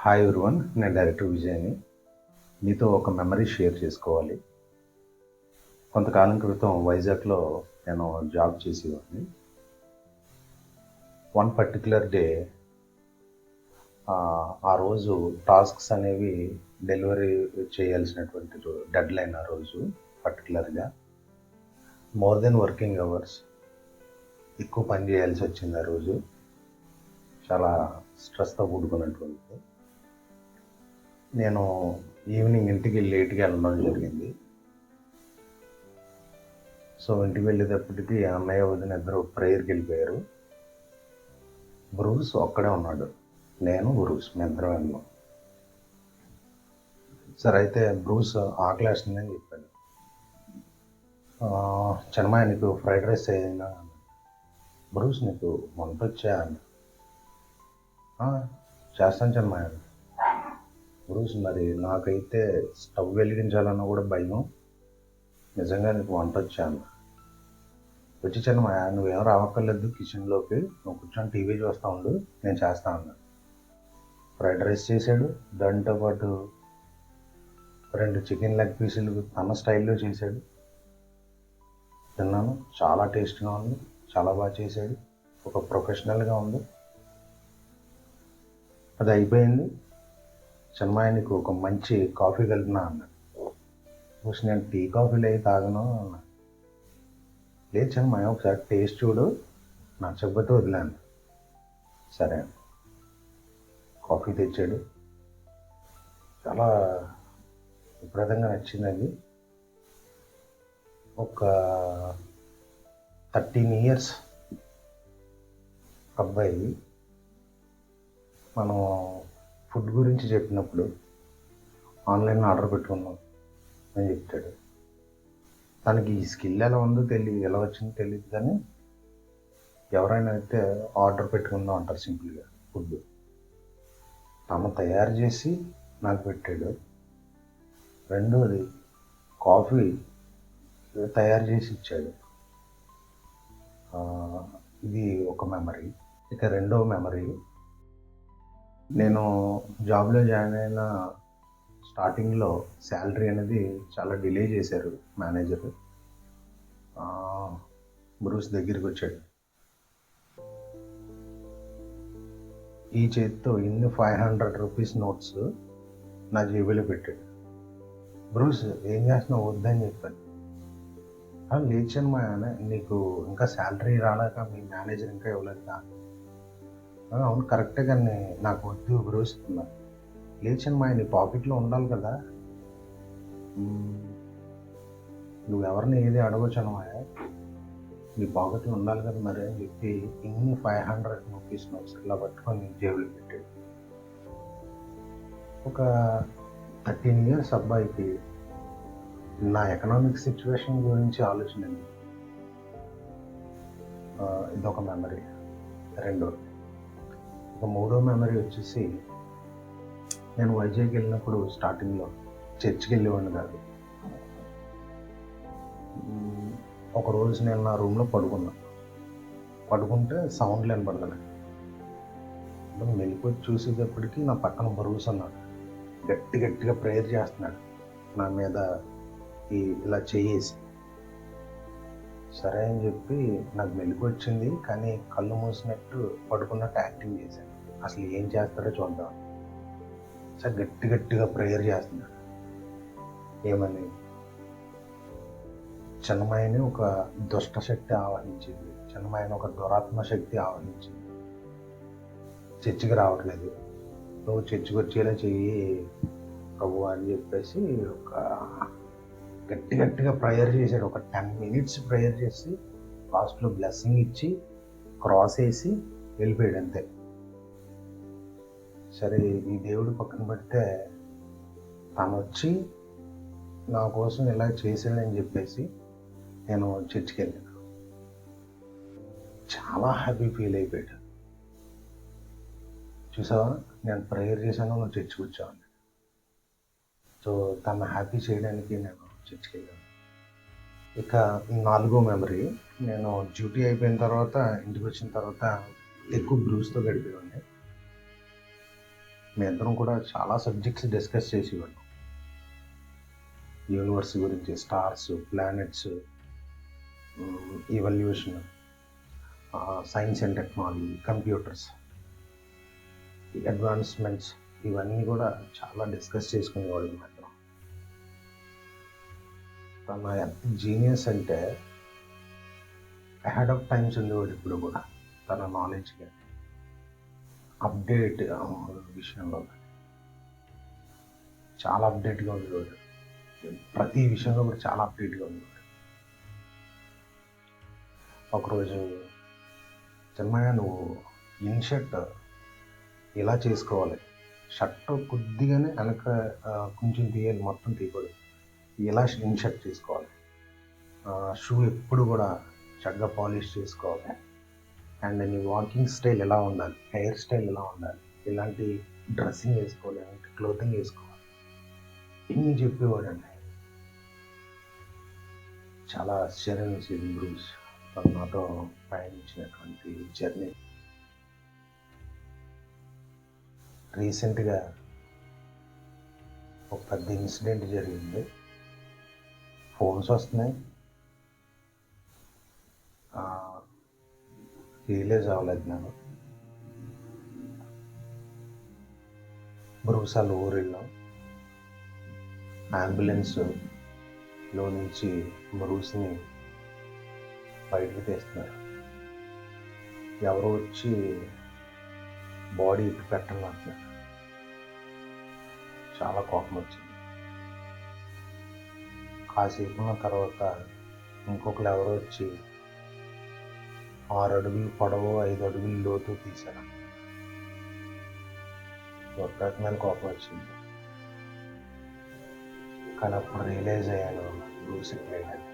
Hi everyone, నేను director విజయ్ని. మీతో ఒక మెమరీ షేర్ చేసుకోవాలి. కొంతకాలం క్రితం వైజాగ్లో నేను జాబ్ చేసేవాడిని. వన్ పర్టిక్యులర్ డే ఆ రోజు టాస్క్స్ అనేవి డెలివరీ చేయాల్సినటువంటి డెడ్ లైన్. ఆ రోజు పర్టికులర్గా మోర్ దెన్ వర్కింగ్ అవర్స్ ఎక్కువ పని చేయాల్సి వచ్చింది. ఆ రోజు చాలా స్ట్రెస్తో కూడుకున్నటువంటిది. నేను ఈవినింగ్ ఇంటికి లేట్గా వెళ్ళడం జరిగింది. సో ఇంటికి వెళ్ళేటప్పటికి అన్నయ్య వదిన ఇద్దరు ప్రేయర్కి వెళ్ళిపోయారు. బ్రూస్ ఒక్కడే ఉన్నాడు, నేను బ్రూస్ మీ ఇద్దరం వెళ్ళాం. సరే అయితే బ్రూస్ ఆకలి వేస్తుందని చెప్పాను. చిన్నమాయ నీకు ఫ్రైడ్ రైస్ అయినా, బ్రూస్ నీకు వంట వచ్చా అని. చేస్తాను చిన్నమాయ. బ్రూస్ మరి నాకైతే స్టవ్ వెలిగించాలన్నా కూడా భయం, నిజంగా నీకు వంట వచ్చాను. వచ్చి చిన్నమాయ నువ్వేం రావక్కర్లేదు కిచెన్లోకి, నువ్వు కూర్చొని టీవీ చూస్తూ ఉండు, నేను చేస్తా అన్నా. ఫ్రైడ్ రైస్ చేశాడు, దాంతో పాటు 2 చికెన్ లెగ్ పీసులు తన స్టైల్లో చేశాడు. తిన్నాను, చాలా టేస్ట్గా ఉంది, చాలా బాగా చేశాడు, ఒక ప్రొఫెషనల్గా ఉంది. అది అయిపోయింది. చిన్నమాయ నీకు ఒక మంచి కాఫీ కలిపినా అన్నాడు. నేను టీ కాఫీలు అవి తాగను అన్నా. లేదు చిన్నమాయ ఒకసారి టేస్ట్ చూడు, నచ్చకపోతే వదిలాను. సరే కాఫీ తెచ్చాడు, చాలా విపరీతంగా నచ్చింది. ఒక 13 years అబ్బాయి మనం ఫుడ్ గురించి చెప్పినప్పుడు ఆన్లైన్లో ఆర్డర్ పెట్టుకున్నాం అని చెప్తాడు. తనకి ఈ స్కిల్ ఎలా ఉందో తెలియదు, ఎలా వచ్చిందో తెలియదు, కానీ ఎవరైనా అయితే ఆర్డర్ పెట్టుకుందాం అంటారు సింపుల్గా. ఫుడ్ తను తయారు చేసి నాకు పెట్టాడు. రెండోది కాఫీ తయారు చేసి ఇచ్చాడు. ఇది ఒక మెమరీ. ఇక రెండవ మెమరీ, నేను జాబ్లో జాయిన్ అయిన స్టార్టింగ్లో శాలరీ అనేది చాలా డిలే చేశారు మేనేజర్. బ్రూస్ దగ్గరికి వచ్చాడు, ఈ చేతితో ఇన్ని 500 రూపీస్ నోట్స్ నా జేబులో పెట్టాడు. బ్రూస్ ఏం చేస్తున్నావు వద్దని చెప్పాను. లేచాను మా ఆయన, నీకు ఇంకా శాలరీ రాలేక మీ మేనేజర్ ఇంకా ఇవ్వలేదు. అవును కరెక్టే, కానీ నాకు వద్దు బ్రూస్ అన్నా. లేచాను మా నీ పాకెట్లో ఉండాలి కదా, నువ్వెవరిని ఏది అడగొచ్చాను మా నీ పాకెట్లో ఉండాలి కదా మరి అని చెప్పి ఇన్ని 500 రూపీస్ నోట్స్ ఇలా పట్టుకొని జేబులో పెట్టాడు. ఒక 13 years అబ్బాయికి నా ఎకనామిక్ సిచ్యువేషన్ గురించి ఆలోచన. ఇదొక మెమరీ. ఒక మూడో మెమరీ వచ్చేసి, నేను వైజాగ్ వెళ్ళినప్పుడు స్టార్టింగ్లో చర్చికి వెళ్ళేవాడిని కాదు. ఒకరోజు నేను నా రూమ్లో పడుకుంటే సౌండ్లు వినపడతాను. వెళ్ళిపోయి చూసేటప్పటికి నా పక్కన బ్రూస్ అన్నాడు, గట్టిగా ప్రేయర్ చేస్తున్నాడు నా మీద ఇలా చేసి. సరే అని చెప్పి నాకు మెలుగు వచ్చింది, కానీ కళ్ళు మూసినట్టు పడుకున్నట్టు యాక్టింగ్ చేశాను. అసలు ఏం చేస్తాడో చూద్దాం. సార్ గట్టిగా ప్రేయర్ చేస్తున్నాడు. ఏమని? చిన్నమాయని ఒక దుష్ట శక్తి ఆవహించింది, చిన్నమాయని ఒక దురాత్మ శక్తి ఆవహించింది, చర్చికి రావట్లేదు, నువ్వు చర్చికి వచ్చేలా చెయ్యి ప్రభు అని చెప్పేసి ఒక గట్టిగా ప్రేయర్ చేశాడు. ఒక 10 minutes ప్రేయర్ చేసి లాస్ట్లో బ్లెస్సింగ్ ఇచ్చి క్రాస్ వేసి వెళ్ళిపోయాడు అంతే. సరే ఈ దేవుడు పక్కన పెడితే తను వచ్చి నా కోసం ఇలా చేశాడని చెప్పేసి నేను చర్చికి వెళ్ళాను. చాలా హ్యాపీ ఫీల్ అయిపోయాడు. చూసావా, నేను ప్రేయర్ చేశాను, నువ్వు చర్చికి వచ్చావు. సో తను హ్యాపీ చేయడానికి నేను చర్చికి వెళ్ళాను. ఇక 4వ మెమరీ, నేను డ్యూటీ అయిపోయిన తర్వాత ఇంటికి వచ్చిన తర్వాత ఎక్కువ బ్రూస్తో గడిపేవాడిని. మీ ఇద్దరం కూడా చాలా సబ్జెక్ట్స్ డిస్కస్ చేసేవాళ్ళం. యూనివర్స్ గురించి, stars, planets, evolution, science and technology, computers, advancements, ఇవన్నీ కూడా చాలా డిస్కస్ చేసుకునేవాళ్ళం ఇద్దరం. తన ఎంత జీనియస్ అంటే అహెడ్ ఆఫ్ టైమ్స్ ఉండేవాడు. ఇప్పుడు కూడా తన నాలెడ్జ్ కానీ అప్డేట్ విషయంలో చాలా అప్డేట్గా ఉండేవాడు. ప్రతి విషయంలో కూడా చాలా అప్డేట్గా ఉండేవాడు. ఒకరోజు, చిన్నగా నువ్వు ఇన్షర్ట్ ఇలా చేసుకోవాలి, షర్ట్ కొద్దిగానే వెనక కొంచెం తీయాలి, మొత్తం తీయకూడదు, ఇలా ఇన్షర్ట్ చేసుకోవాలి, షూ ఎప్పుడు కూడా చక్కగా పాలిష్ చేసుకోవాలి, అండ్ నీ వాకింగ్ స్టైల్ ఎలా ఉండాలి, హెయిర్ స్టైల్ ఎలా ఉండాలి, ఇలాంటి డ్రెస్సింగ్ వేసుకోవాలి, ఇలాంటి క్లోతింగ్ వేసుకోవాలి, ఇన్ని చెప్పేవాడండి. చాలా ఆశ్చర్యం వేసేది బ్రూస్ నాతో ప్రయాణించినటువంటి జర్నీ. రీసెంట్గా ఒక పెద్ద ఇన్సిడెంట్ జరిగింది. ఫోన్స్ వస్తున్నాయి, రియలైజ్ అవ్వలేదు నేను. బ్రూసాలు ఊరిలో అంబులెన్స్లో నుంచి బ్రూస్ని బయటికి తీస్తున్నారు. ఎవరో వచ్చి బాడీ ఇటు పెట్టండి అంటున్నారు. చాలా కోపం వచ్చింది. కాసేపు ఉన్న తర్వాత ఇంకొకరు ఎవరో వచ్చి 6 అడుగులు పొడవు, 5 అడుగులు లోతు తీశారు. ఒక రకమైన కోపం వచ్చింది. కానీ అప్పుడు రియలైజ్ అయ్యాను, బ్రూస్ లేదని.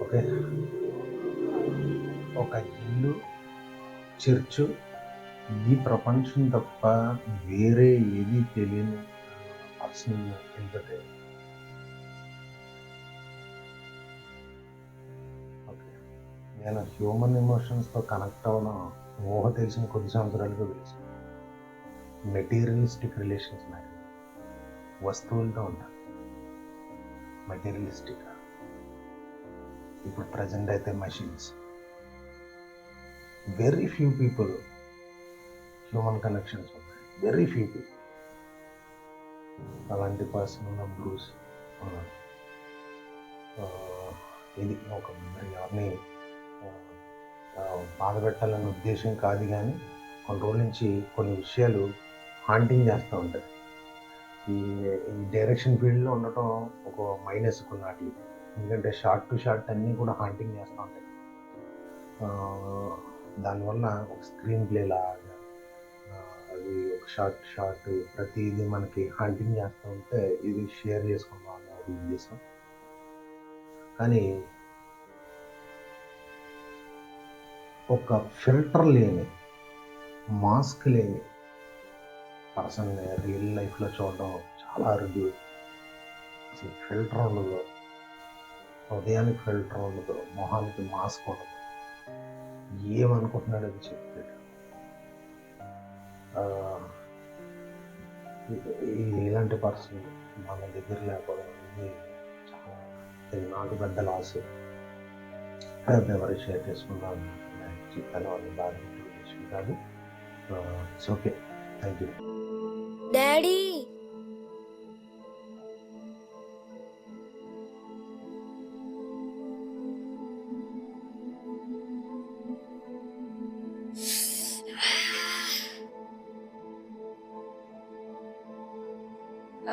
ఓకే, ఒక ఇల్లు, చర్చు, ఈ ప్రపంచం తప్ప వేరే ఏది తెలియని పర్సన్ వెళ్తే, ఓకే, నేను హ్యూమన్ ఎమోషన్స్తో కనెక్ట్ అవ్వడం ఊహ తెలిసిన కొద్ది సంవత్సరాలుగా తెలుసు. మెటీరియలిస్టిక్ రిలేషన్స్ నాకు వస్తువులతో ఉంటాను, మెటీరియలిస్టిక్. ఇప్పుడు ప్రజెంట్ అయితే machines. Very few people human connections ఉంటాయి, వెరీ ఫ్యూ పీపుల్. అలాంటి పర్సన్ ఉన్న బ్రూస్ ఉన్నాడు. ఇది ఒక ఎవరిని బాధ పెట్టాలనే ఉద్దేశం కాదు, కానీ కొన్ని రోజుల నుంచి కొన్ని విషయాలు హాంటింగ్ చేస్తూ ఉంటాయి. ఈ డైరెక్షన్ ఫీల్డ్లో ఉండటం ఒక మైనస్ కొన్నాటికి, ఎందుకంటే షార్ట్ టు షార్ట్ అన్నీ కూడా హాంటింగ్ చేస్తూ ఉంటాయి. దానివల్ల ఒక స్క్రీన్ ప్లే లాగా అది ఒక షార్ట్ ప్రతిదీ మనకి హాంటింగ్ చేస్తూ ఉంటే ఇది షేర్ చేసుకుందాం అన్న ఒక ఉద్దేశం. కానీ ఒక ఫిల్టర్ లేని, మాస్క్ లేని పర్సన్ రియల్ లైఫ్లో చూడడం చాలా అరుదు. అసలు ఫిల్టర్ ఉండదు, హృదయానికి ఫిల్టర్ ఉండదు, మొహానికి మాస్క్ ఉండదు, ఏమనుకుంటున్నాడు అది చెప్తాడు. ఇలాంటి పర్సన్ మన దగ్గర లేకపోవడం అనేది చాలా, నాకు పెద్ద లాస్. ఎవరు షేర్ చేసుకున్నాను చెప్పాను, వాళ్ళు బాగా విషయం కాదు. It's okay, thank you. Daddy,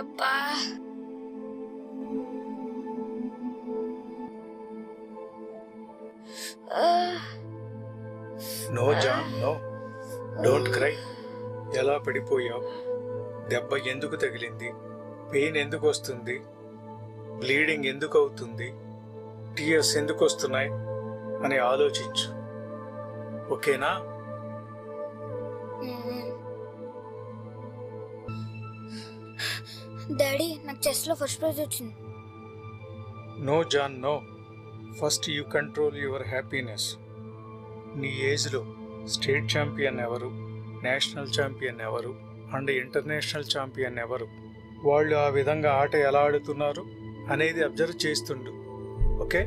అబ్బా, no John, no, don't cry. ఎలా పడిపోయావు? దెబ్బ ఎందుకు తగిలింది? పెయిన్ ఎందుకు వస్తుంది? బ్లీడింగ్ ఎందుకు అవుతుంది? టీయర్స్ ఎందుకు వస్తున్నాయి అని ఆలోచించు, ఓకేనా? డాడీ, నాకు చెస్లో ఫస్ట్ ప్రైజ్ వచ్చింది. No John, no. First you control your happiness. నీ ఏజ్లో స్టేట్ ఛాంపియన్ ఎవరు, నేషనల్ ఛాంపియన్ ఎవరు అండ్ ఇంటర్నేషనల్ ఛాంపియన్ ఎవరు, వాళ్ళు ఆ విధంగా ఆట ఎలా ఆడుతున్నారు అనేది అబ్జర్వ్ చేస్తుండు. ఓకే.